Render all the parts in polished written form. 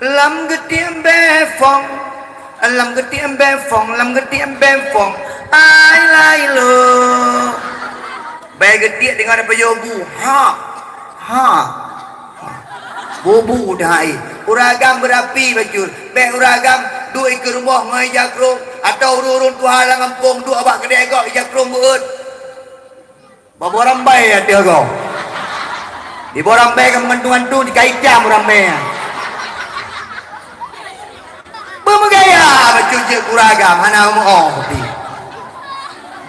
Lam getiem befong, lam getiem befong, lam getiem befong. Ai lai lo. Baik getiak dengan apa yobu. Ha. Ha. Bubu dahai. Uragam berapi bacul. Baik uragam dua ke rumah mai jakrong atau urun Tuhan lang kampung dua abak kedai gok jakrong beut. Bawa rambai ya dia kau. Di bawah rambai kan mentu-mentu di kaitjam rambai. Bermegaya bacul je kuragam hana mau kopi.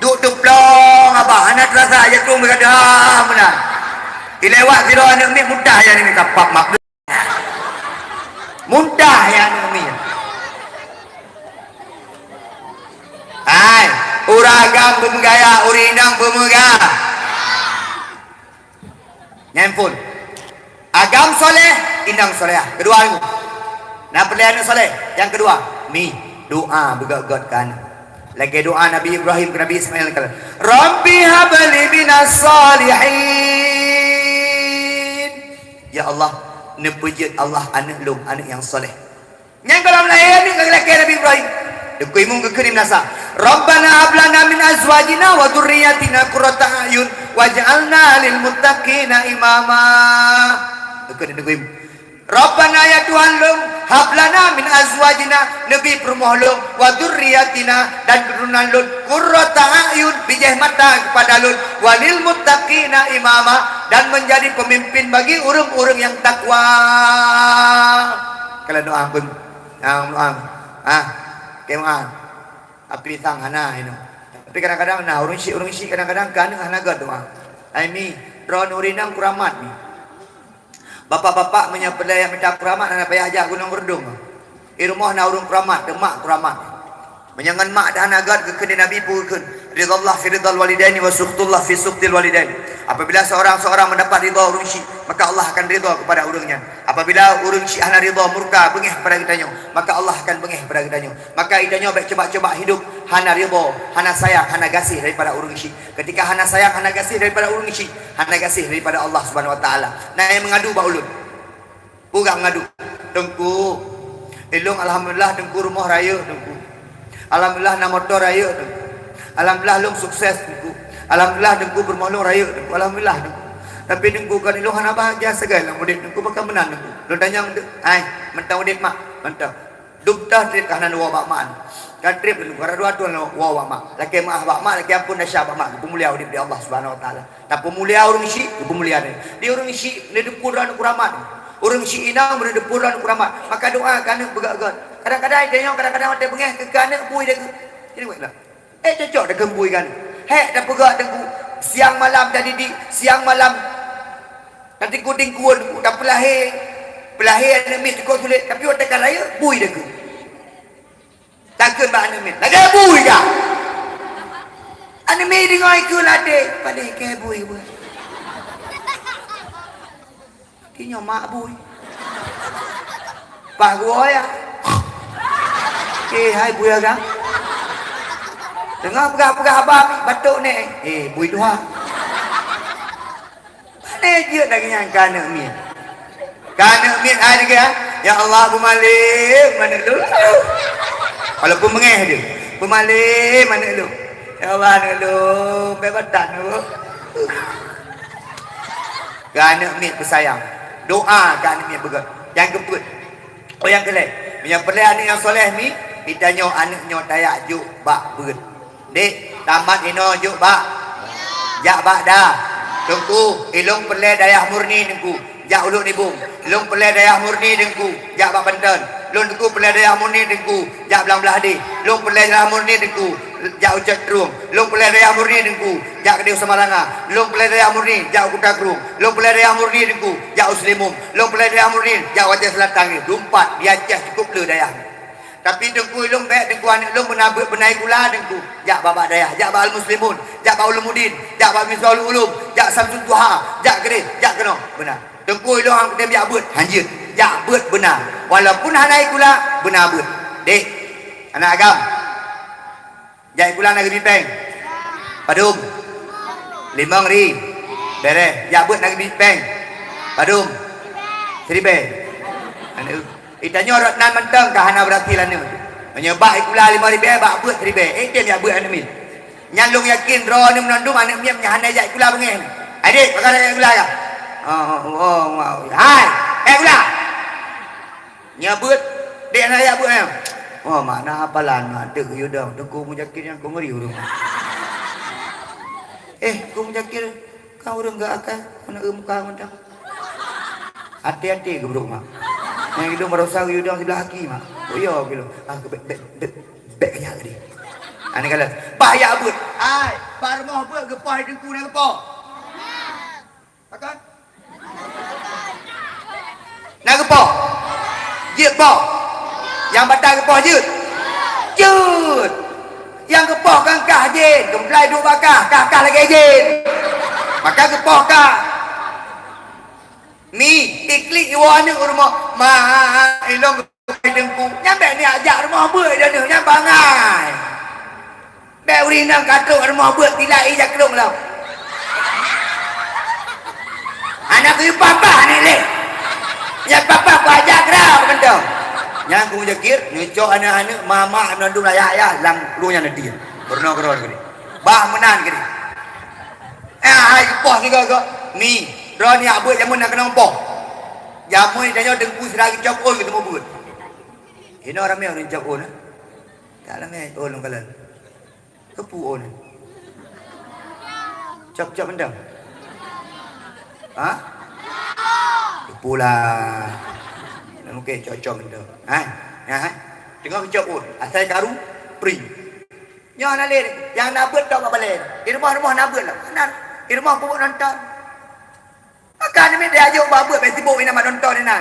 Duk plong apa hana terasa jakrong berada benar. Dilewat zero anak mi mudah ya ni kapak mak. Mudah ya anak mi. Hai, uragam bermegaya, urinang bermegaya. Nyampun. Agam soleh, indang soleh. Kedua aku. Nah pilihan soleh. Yang kedua, mi doa begat-gatkan. Lagi doa Nabi Ibrahim ke Nabi Ismail kata, Rabbi habli minas salihin. Ya Allah, nepujud Allah anak lum, anak yang soleh. Yang kalau melahir ni laki Nabi Ibrahim. Dekui mung kekerim nasa. Rabbana hablana min azwajina wa dzurriyyatina qurrata a'yun waj'alna lil muttaqina imama. Dekui. Rabbana ya Tuhan lum hablana min azwajina nabi permohlum wa dzurriyyatina dan keturunan lun qurrata a'yun bijah mata kepada lun walil muttaqina imama dan menjadi pemimpin bagi orang-orang yang takwa. Kalau doa pun kemah api tanghana ini. Tapi kadang-kadang nah orang si kadang-kadang kan hanaga doa. Ini ron urinang kuramat ni. Bapak-bapak menyapelai minta kuramat dan payah ajak gunung berdung. Di rumah na urung kuramat, demak kuramat. Menyangan mak dah hanaga ke kedai Nabi pun ridallah fi ridal walidaini wa suqtullah fi suqtil walidain. Apabila seorang mendapat ridha urang syik, maka Allah akan ridha kepada urangnya. Apabila urang syik hana ridha murka bengih pada kitanya, maka Allah akan bengih pada kitanya. Maka kitanya baik coba-coba hidup hana ridha, hana sayang, hana gasih daripada urang syik. Ketika hana sayang, hana gasih daripada urang syik, hana gasih daripada Allah Subhanahu wa taala. Nah yang mengadu ba ulun. Bukan mengadu. Dengku. Elong alhamdulillah dengku rumah raya dengku. Alhamdulillah na motor raya dengku. Alhamdulillah long sukses dengku. Alhamdulillah dengku bermaklum raya dengku. Alhamdulillah dengku. Tapi dengku kan ilung hana bahagia segala murid dengku bakal menang dengku. Lo tanya ai mentang murid mak, mentang. Dubtah trip kahana dua bak mak. Kan trip dengku karena dua wa mak. Laki mak bak mak laki ampun nasya bak mak. Pemulia di Allah Subhanahu wa taala. Tak pemulia urang syik, pemulia dia urang syik ni depuran kuramat. Urang syik inang berdepuran kuramat. Maka doa kan begak-gat. Kadang-kadang dia kadang-kadang ada bengeh ke kana bui dia. Jadi buatlah. Cocok dah kembui kan. Hek dah pegak dengku. Siang malam dah didik, siang malam. Nanti kuting kuon dah pelahir. Pelahir anemit kau tulis tapi orang tekan raya bui dah ke. Takkan ba anemit. Lagi bui dah. Anemit dengar ikut lade pada ke bui buat. Kini mak bui. Pak gua ya. Hai bui agak. Dengar pegah-pegah abang batuk ni. Bui dua. Mana je lagi yang kana min. Kana min ada ke? Ya Allah pemalik mana lu? Walaupun mengeh dia. Pemalik mana lu? Ya Allah nak lu. Bebatan lu. Kana min bersayang. Doa kana min begat. Yang keput. Oh yang kelek. Yang pelai anak yang soleh ni, ditanya anaknya tayak juk bak berat. Dek, tamat ino juk bak. Jak bak dah. Tunggu, ilung pelai dayah murni dengku. Jak uluk ni bung. Ilung pelai dayah murni dengku. Jak bak Banten. Ilung dengku pelai dayah murni dengku. Jak belang-belah di. Ilung pelai dayah murni dengku. Jak ucat terung. Ilung pelai dayah murni dengku. Jak Kedai Samaranga. Ilung pelai dayah murni. Jak Kuta Kerung. Ilung pelai dayah murni dengku. Jak Uslimum. Ilung pelai dayah murni. Jak Wajah Selatan ni. Dumpat. Dia Aceh cukup le dayah. Tapi dengku ilung baik dengku anak ilung benaik gula dengku. Jak babak dayah. Jak Ba'al Muslimun. Jak Ba'ul Mudin. Jak Ba'al Ulum. Jak Samsul Tuha. Jak Kedai. Jak kena. Benar. Dengku ilung hang kedai jak beut. Hanjir. Jak beut benar. Walaupun hanai gula benar beut. Dek. Anak agam. Jak gula negeri peng. Padum. Limang ri. Beres. Jak beut negeri peng. Padum. Seribe. Itanya orang nan menteng kahana berarti lah ni. Menyebab ikula 5,000 bak buat 3,000. Dia yang buat ni. Nyalung yakin ro ni menandung anak dia menyahana jak ikula bengen. Adik, pakai yang ikula ya. Hai, ikula. Nya buat dia nak ya buat. Oh, mana hafalan ada you dah. Aku mujakir yang kau ngeri urang. Kau mujakir kau urang enggak akan mana muka macam. Hati-hati gebruk mak. Yang itu merosak you dah sebelah kaki mak. Oh iya gitu. Aku bek kenyak tadi. Ane kala, bahaya buat. Hai, baru mau buat gepah dengku nak gepah. Pakai. Nak gepah. Jut gepah. Yang batal gepah jut. Jut. Yang gepah kan kah jin. Gemplai duk bakah, kah lagi jin. Maka gepah kah. Mi, iklik iwana rumah. Ma, ilong dengku. Nyampe ni ajak rumah buat dah ni, nyampe bangai. Dah urinang katuk rumah buat tilai jak kedung lah. Anak tu papa ni le. Ya papa ku ajak kerap benda. Yang ku jakir nyocok anak-anak mama menandung ayah lang lunya nanti. Pernah keron gini. Bah menan gini. Ai poh ni go. Mi, ro ni abut jamun nak kena poh. Jamun danyo dengku seragi copol ketemu buat. Ini orang yang rencap on. Tak lah meh on kalan. Kepu on. Cop benda. Ha? Kepu lah. Mungkin cocok benda. Ha? Tengok kecop on. Asal karu pri. Nyo nak le yang nak buat tak balik. Di rumah nak buat lah. Di rumah pun nonton. Makan ni dia ajak buat Facebook ni nak nonton ni nak.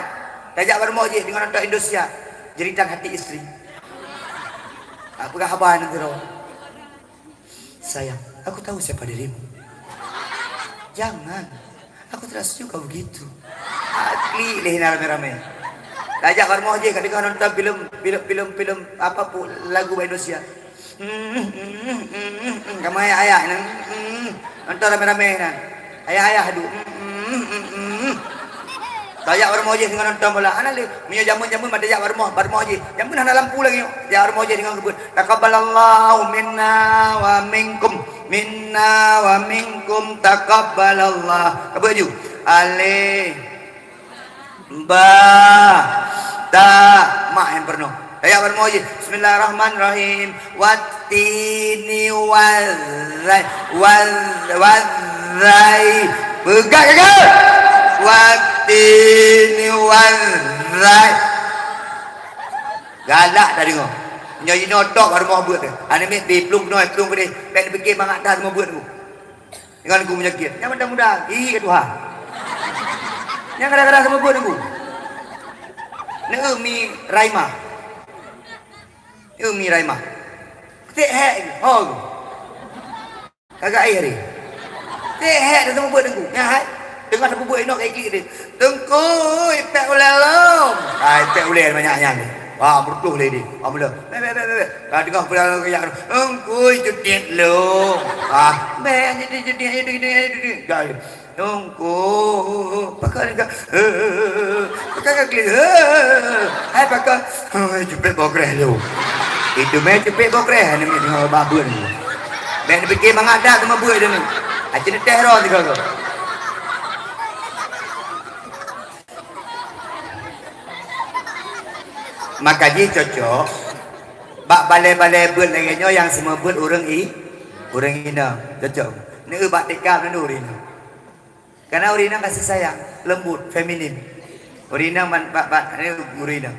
Dia ajak rumah je dengan nonton Indonesia. Jeritan hati isteri. Apakah khabar nanti roh? Sayang, aku tahu siapa dirimu. Jangan. Aku tidak suka begitu. Klik leh rame-rame. Ajak rumah je ketika nonton film apa pun lagu Indonesia. Kamu ayah nonton rame-rame nan. Ayah aduh. Dayak barmo je dengan nonton bola. Ana le punya jamun-jamun pada dayak barmo je. Jamun ada lampu lagi. Dayak barmo je dengan kebun. Taqabbalallahu minna wa minkum. Minna wa minkum taqabbalallah. Apa ju? Alif ba ta ma yang penuh. Dayak barmo je. Bismillahirrahmanirrahim. Wattini wazai. Begak ke? Wattini wazai. Galak dah dengar. Nyanyi notok baru mau buat dia. Ane mek pelung noi pelung ke dia. Pek fikir bangat dah semua buat aku. Dengan aku menyakit. Yang mudah-mudah. Ih ke Tuhan. Yang kadang-kadang semua buat aku. Ni mi Raima. Mi Raima. Tek hek. Oh. Kagak air ni. Tek hek dah semua buat aku. Ya hai. Dengar apa buat enok kayak gini. Tengku, ipek ulelom. Ipek ulel banyaknya ni. Wah, bertuh le dia. Mula. Dengar pula kayak tengku jutit lo. Jutit. Tengku. Pakai klik. Hai pakai. Cepet bokre lo. Itu cepet bokre ni dengar babun. Ben fikir mengadak sama buat dia ni. Acin teror juga kau. Maka dia cocok. Bak balai-balai buat lagi yang semua buat orang ini cocok. Ni bak tikam nandu urina. Karena urina kasih sayang, lembut, feminin. Urina ni urina.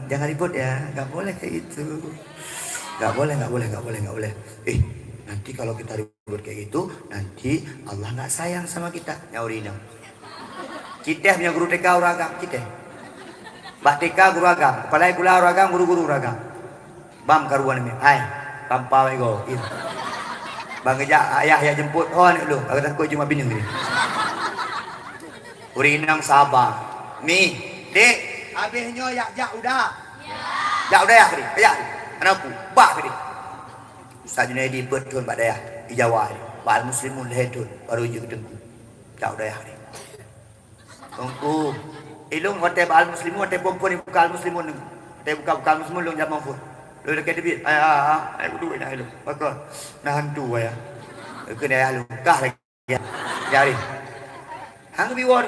Jangan ribut ya, enggak boleh kayak gitu. Enggak boleh. Nanti kalau kita ribut kayak gitu, nanti Allah enggak sayang sama kita. Ya urina. Kita punya guru TK uragam kita. Bak TK guru agam, kepala gula uragam, guru uragam. Bam karuan ni. Hai, tampau ego. Bang ngejak ayah yang jemput. Oh ni lu, aku takut cuma bini ni. Urinang sabar. Mi, dek, habisnya jak udah. Jak udah ya kiri. Ayah, anakku, bak kiri. Ustaz Junaidi betul pada ayah di Jawa. Bal muslimun lahedun baru je ketemu. Jak udah ya kiri. Tunggu. Ilung hotel al muslimun hotel perempuan yang buka al muslimun. Hotel buka al muslimun long zaman pun. Lu dekat debit. Ai kudu ina ilung. Maka nah hantu ya. Kena lalu kah lagi. Jadi. Hang biwon